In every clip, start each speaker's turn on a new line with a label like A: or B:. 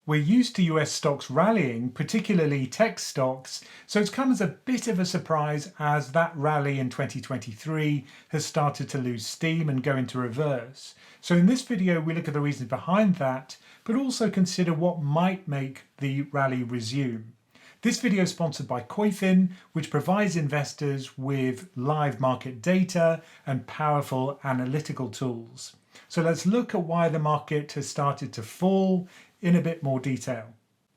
A: We're used to US stocks rallying, particularly tech stocks, so it's come as a bit of a surprise as that rally in 2023 has started to lose steam and go into reverse. So in this video we look at the reasons behind that, but also consider what might make the rally resume. This video is sponsored by Koifin, which provides investors with live market data and powerful analytical tools. So let's look at why the market has started to fall in a bit more detail.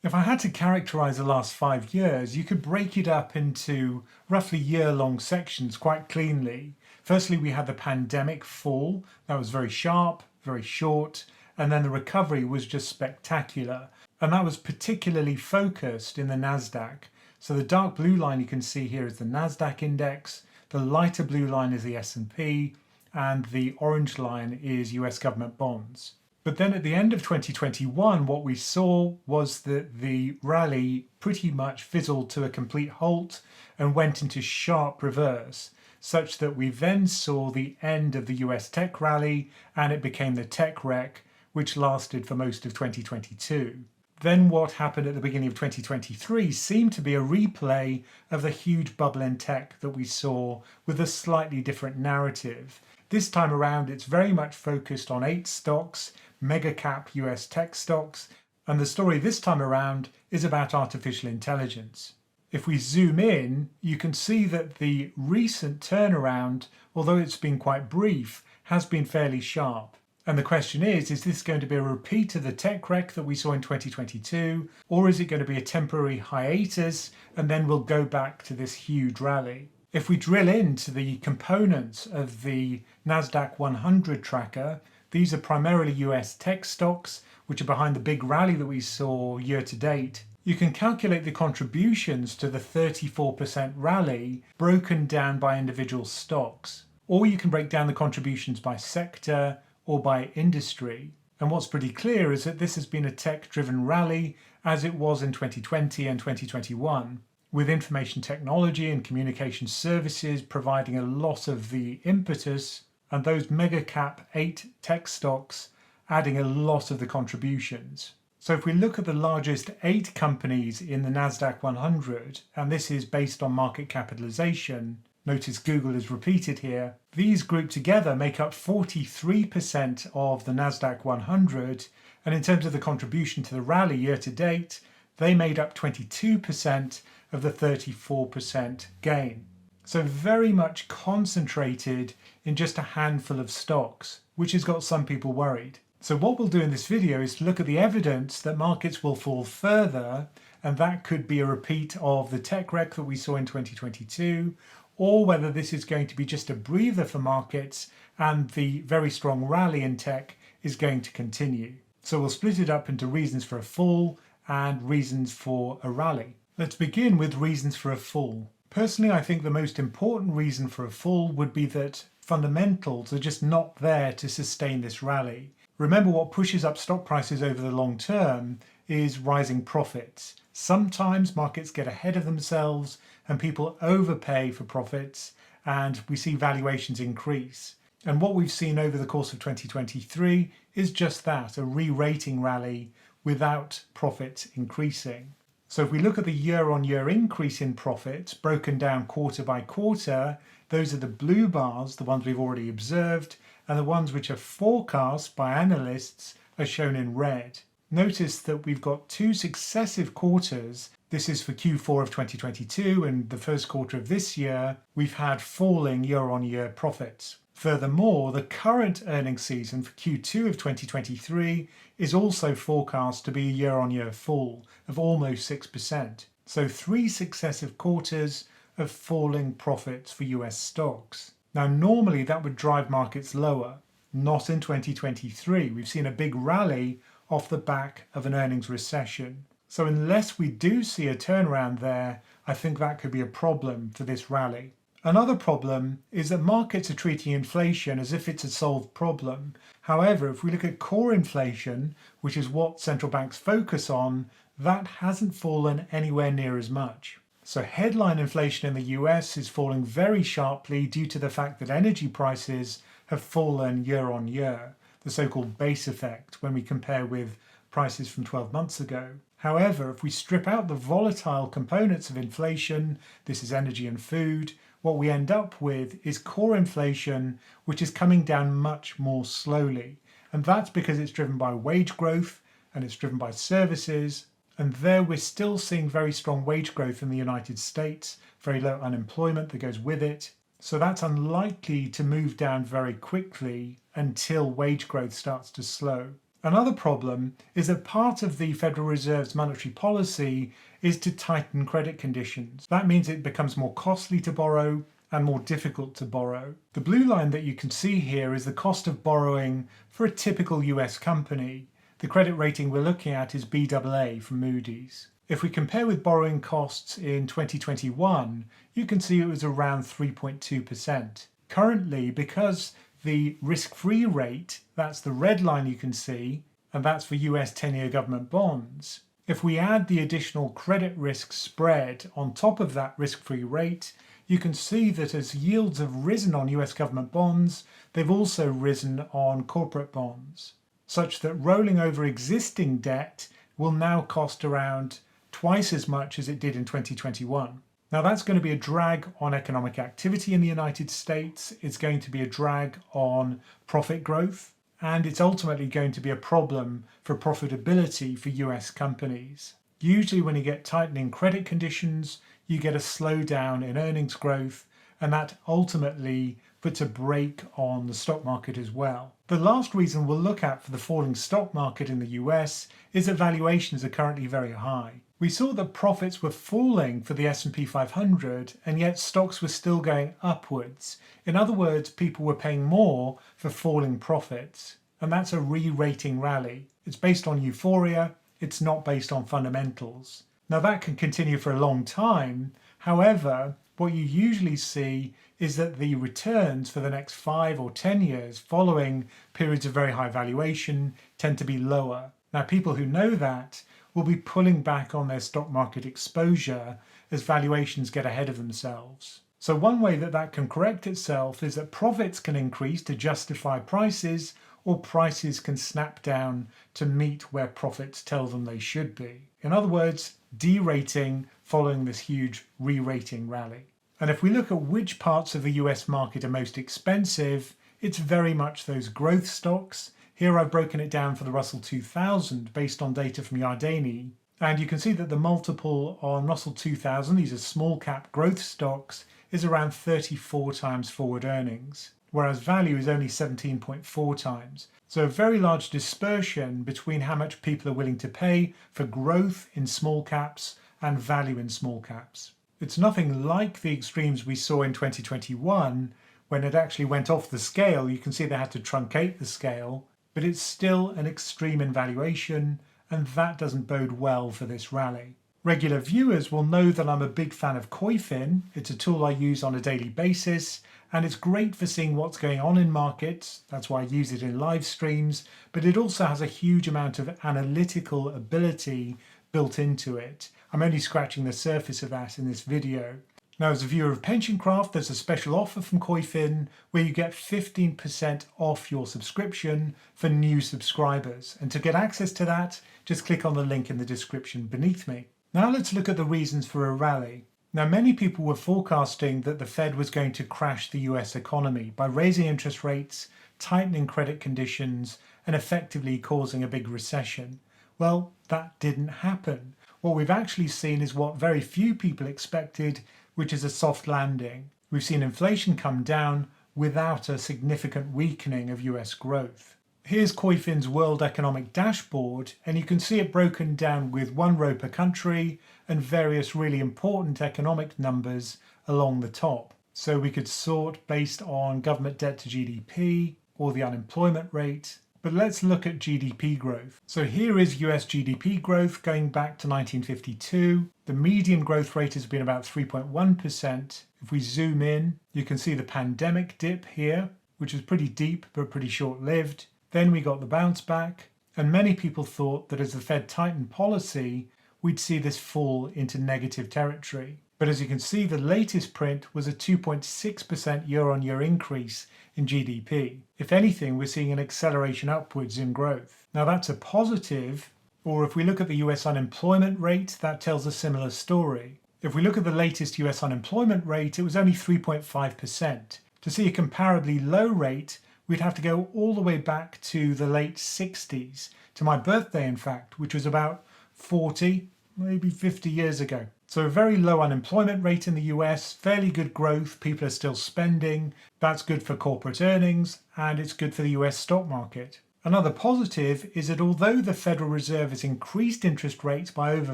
A: If I had to characterize the last 5 years, you could break it up into roughly year-long sections quite cleanly. Firstly, we had the pandemic fall. That was very sharp, very short, and then the recovery was just spectacular. And that was particularly focused in the Nasdaq. So the dark blue line you can see here is the Nasdaq index, the lighter blue line is the S&P, and the orange line is US government bonds. But then at the end of 2021, what we saw was that the rally pretty much fizzled to a complete halt and went into sharp reverse, such that we then saw the end of the US tech rally and it became the tech wreck, which lasted for most of 2022. Then what happened at the beginning of 2023 seemed to be a replay of the huge bubble in tech that we saw with a slightly different narrative. This time around, it's very much focused on 8 stocks, mega cap US tech stocks, and the story this time around is about artificial intelligence. If we zoom in, you can see that the recent turnaround, although it's been quite brief, has been fairly sharp. And the question is this going to be a repeat of the tech wreck that we saw in 2022, or is it going to be a temporary hiatus and then we'll go back to this huge rally? If we drill into the components of the Nasdaq 100 tracker, these are primarily US tech stocks, which are behind the big rally that we saw year to date. You can calculate the contributions to the 34% rally broken down by individual stocks, or you can break down the contributions by sector or by industry. And what's pretty clear is that this has been a tech-driven rally as it was in 2020 and 2021, with information technology and communication services providing a lot of the impetus and those mega cap 8 tech stocks adding a lot of the contributions. So if we look at the largest 8 companies in the Nasdaq 100, and this is based on market capitalization, notice Google is repeated here, these grouped together make up 43% of the Nasdaq 100, and in terms of the contribution to the rally year to date, they made up 22% of the 34% gain. So very much concentrated in just a handful of stocks, which has got some people worried. So what we'll do in this video is to look at the evidence that markets will fall further, and that could be a repeat of the tech wreck that we saw in 2022, or whether this is going to be just a breather for markets and the very strong rally in tech is going to continue. So we'll split it up into reasons for a fall and reasons for a rally. Let's begin with reasons for a fall. Personally, I think the most important reason for a fall would be that fundamentals are just not there to sustain this rally. Remember, what pushes up stock prices over the long term is rising profits. Sometimes markets get ahead of themselves and people overpay for profits and we see valuations increase. And what we've seen over the course of 2023 is just that, a re-rating rally without profits increasing. So if we look at the year-on-year increase in profits broken down quarter by quarter, those are the blue bars, the ones we've already observed, and the ones which are forecast by analysts are shown in red. Notice that we've got 2 successive quarters. This is for Q4 of 2022 and the first quarter of this year. We've had falling year-on-year profits. Furthermore, the current earnings season for Q2 of 2023 is also forecast to be a year-on-year fall of almost 6%. So 3 successive quarters of falling profits for US stocks. Now normally that would drive markets lower, not in 2023. We've seen a big rally off the back of an earnings recession. So unless we do see a turnaround there, I think that could be a problem for this rally. Another problem is that markets are treating inflation as if it's a solved problem. However, if we look at core inflation, which is what central banks focus on, that hasn't fallen anywhere near as much. So headline inflation in the US is falling very sharply due to the fact that energy prices have fallen year on year, the so-called base effect when we compare with prices from 12 months ago. However, if we strip out the volatile components of inflation, this is energy and food, what we end up with is core inflation, which is coming down much more slowly. And that's because it's driven by wage growth and it's driven by services. And there we're still seeing very strong wage growth in the United States, very low unemployment that goes with it. So that's unlikely to move down very quickly until wage growth starts to slow. Another problem is that part of the Federal Reserve's monetary policy is to tighten credit conditions. That means it becomes more costly to borrow and more difficult to borrow. The blue line that you can see here is the cost of borrowing for a typical US company. The credit rating we're looking at is Baa from Moody's. If we compare with borrowing costs in 2021, you can see it was around 3.2%. Currently, because the risk-free rate, that's the red line you can see, and that's for US 10-year government bonds. If we add the additional credit risk spread on top of that risk-free rate, you can see that as yields have risen on US government bonds, they've also risen on corporate bonds, such that rolling over existing debt will now cost around twice as much as it did in 2021. Now that's going to be a drag on economic activity in the United States, it's going to be a drag on profit growth, and it's ultimately going to be a problem for profitability for US companies. Usually when you get tightening credit conditions, you get a slowdown in earnings growth, and that ultimately puts a brake on the stock market as well. The last reason we'll look at for the falling stock market in the US is that valuations are currently very high. We saw that profits were falling for the S&P 500 and yet stocks were still going upwards. In other words, people were paying more for falling profits. And that's a re-rating rally. It's based on euphoria, it's not based on fundamentals. Now that can continue for a long time. However, what you usually see is that the returns for the next 5 or 10 years following periods of very high valuation tend to be lower. Now people who know that will be pulling back on their stock market exposure as valuations get ahead of themselves. So one way that that can correct itself is that profits can increase to justify prices, or prices can snap down to meet where profits tell them they should be. In other words, derating following this huge re-rating rally. And if we look at which parts of the US market are most expensive, it's very much those growth stocks. Here I've broken it down for the Russell 2000 based on data from Yardeni. And you can see that the multiple on Russell 2000, these are small cap growth stocks, is around 34 times forward earnings, whereas value is only 17.4 times. So a very large dispersion between how much people are willing to pay for growth in small caps and value in small caps. It's nothing like the extremes we saw in 2021 when it actually went off the scale. You can see they had to truncate the scale, but it's still an extreme in valuation, and that doesn't bode well for this rally. Regular viewers will know that I'm a big fan of Koifin. It's a tool I use on a daily basis, and it's great for seeing what's going on in markets. That's why I use it in live streams, but it also has a huge amount of analytical ability built into it. I'm only scratching the surface of that in this video. Now, as a viewer of PensionCraft, there's a special offer from Koifin where you get 15% off your subscription for new subscribers. And to get access to that, just click on the link in the description beneath me. Now let's look at the reasons for a rally. Now, many people were forecasting that the Fed was going to crash the US economy by raising interest rates, tightening credit conditions, and effectively causing a big recession. Well, that didn't happen. What we've actually seen is what very few people expected, which is a soft landing. We've seen inflation come down without a significant weakening of US growth. Here's Koifin's World Economic Dashboard, and you can see it broken down with one row per country and various really important economic numbers along the top. So we could sort based on government debt to GDP or the unemployment rate. But let's look at GDP growth. So here is US GDP growth going back to 1952. The median growth rate has been about 3.1%. If we zoom in, you can see the pandemic dip here, which was pretty deep but pretty short-lived. Then we got the bounce back, and many people thought that as the Fed tightened policy, we'd see this fall into negative territory. But as you can see, the latest print was a 2.6% year-on-year increase in GDP. If anything, we're seeing an acceleration upwards in growth. Now that's a positive, Or if we look at the US unemployment rate, that tells a similar story. If we look at the latest US unemployment rate, it was only 3.5%. To see a comparably low rate, we'd have to go all the way back to the late 60s, to my birthday in fact, which was about 40, maybe 50 years ago. So a very low unemployment rate in the US, fairly good growth, people are still spending, that's good for corporate earnings, and it's good for the US stock market. Another positive is that although the Federal Reserve has increased interest rates by over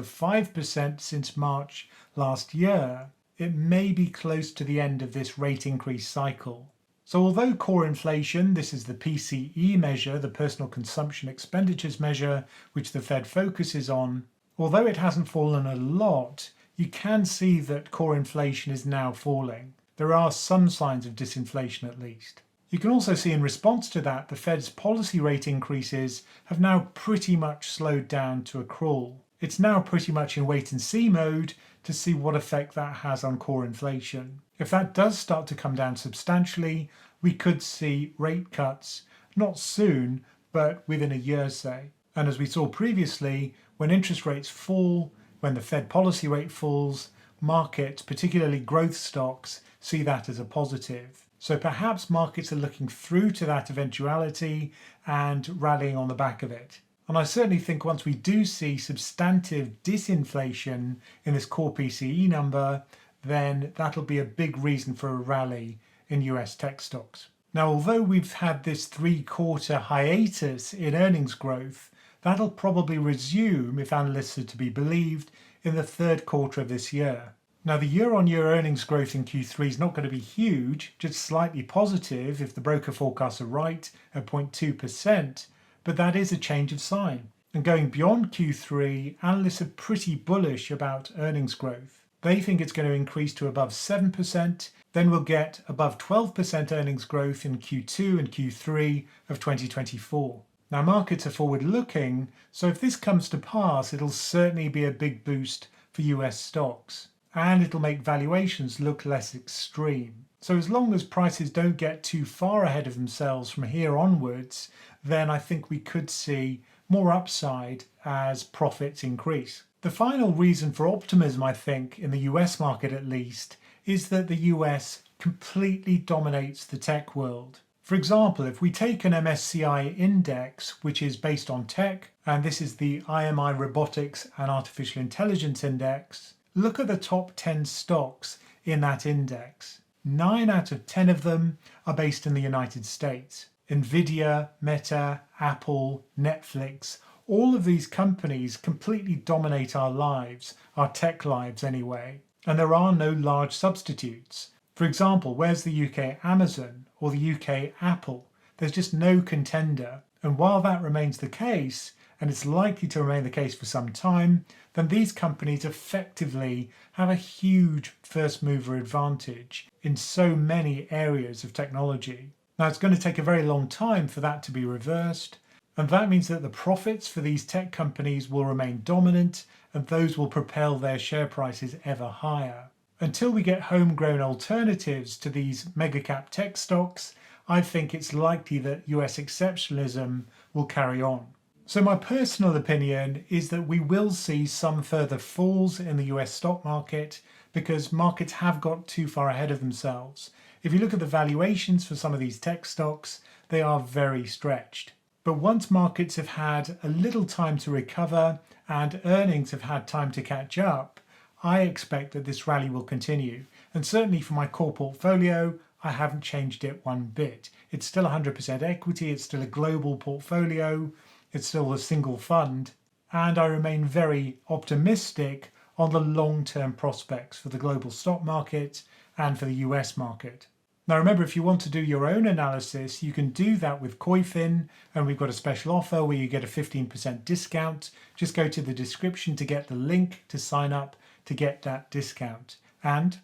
A: 5% since March last year, it may be close to the end of this rate increase cycle. So although core inflation, this is the PCE measure, the personal consumption expenditures measure, which the Fed focuses on, although it hasn't fallen a lot, you can see that core inflation is now falling. There are some signs of disinflation at least. You can also see in response to that, the Fed's policy rate increases have now pretty much slowed down to a crawl. It's now pretty much in wait and see mode to see what effect that has on core inflation. If that does start to come down substantially, we could see rate cuts, not soon, but within a year, say. And as we saw previously, when interest rates fall, when the Fed policy rate falls, markets, particularly growth stocks, see that as a positive. So perhaps markets are looking through to that eventuality and rallying on the back of it. And I certainly think once we do see substantive disinflation in this core PCE number, then that'll be a big reason for a rally in US tech stocks. Now, although we've had this 3-quarter hiatus in earnings growth, that'll probably resume, if analysts are to be believed, in the third quarter of this year. Now, the year-on-year earnings growth in Q3 is not going to be huge, just slightly positive if the broker forecasts are right at 0.2%, but that is a change of sign. And going beyond Q3, analysts are pretty bullish about earnings growth. They think it's going to increase to above 7%, then we'll get above 12% earnings growth in Q2 and Q3 of 2024. Now, markets are forward-looking, so if this comes to pass, it'll certainly be a big boost for US stocks. And it'll make valuations look less extreme. So as long as prices don't get too far ahead of themselves from here onwards, then I think we could see more upside as profits increase. The final reason for optimism, I think, in the US market at least, is that the US completely dominates the tech world. For example, if we take an MSCI index, which is based on tech, and this is the IMI Robotics and Artificial Intelligence Index, look at the top 10 stocks in that index. 9 out of 10 of them are based in the United States. Nvidia, Meta, Apple, Netflix, all of these companies completely dominate our lives, our tech lives anyway. And there are no large substitutes. For example, where's the UK Amazon or the UK Apple? There's just no contender. And while that remains the case, and it's likely to remain the case for some time, then these companies effectively have a huge first mover advantage in so many areas of technology. Now, it's going to take a very long time for that to be reversed, and that means that the profits for these tech companies will remain dominant, and those will propel their share prices ever higher. Until we get homegrown alternatives to these mega cap tech stocks, I think it's likely that US exceptionalism will carry on. So my personal opinion is that we will see some further falls in the US stock market because markets have got too far ahead of themselves. If you look at the valuations for some of these tech stocks, they are very stretched. But once markets have had a little time to recover and earnings have had time to catch up, I expect that this rally will continue. And certainly for my core portfolio, I haven't changed it one bit. It's still 100% equity, it's still a global portfolio, it's still a single fund, and I remain very optimistic on the long-term prospects for the global stock market and for the US market. Now remember, if you want to do your own analysis, you can do that with Koifin, and we've got a special offer where you get a 15% discount. Just go to the description to get the link to sign up to get that discount. And,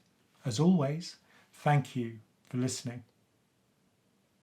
A: as always, thank you for listening.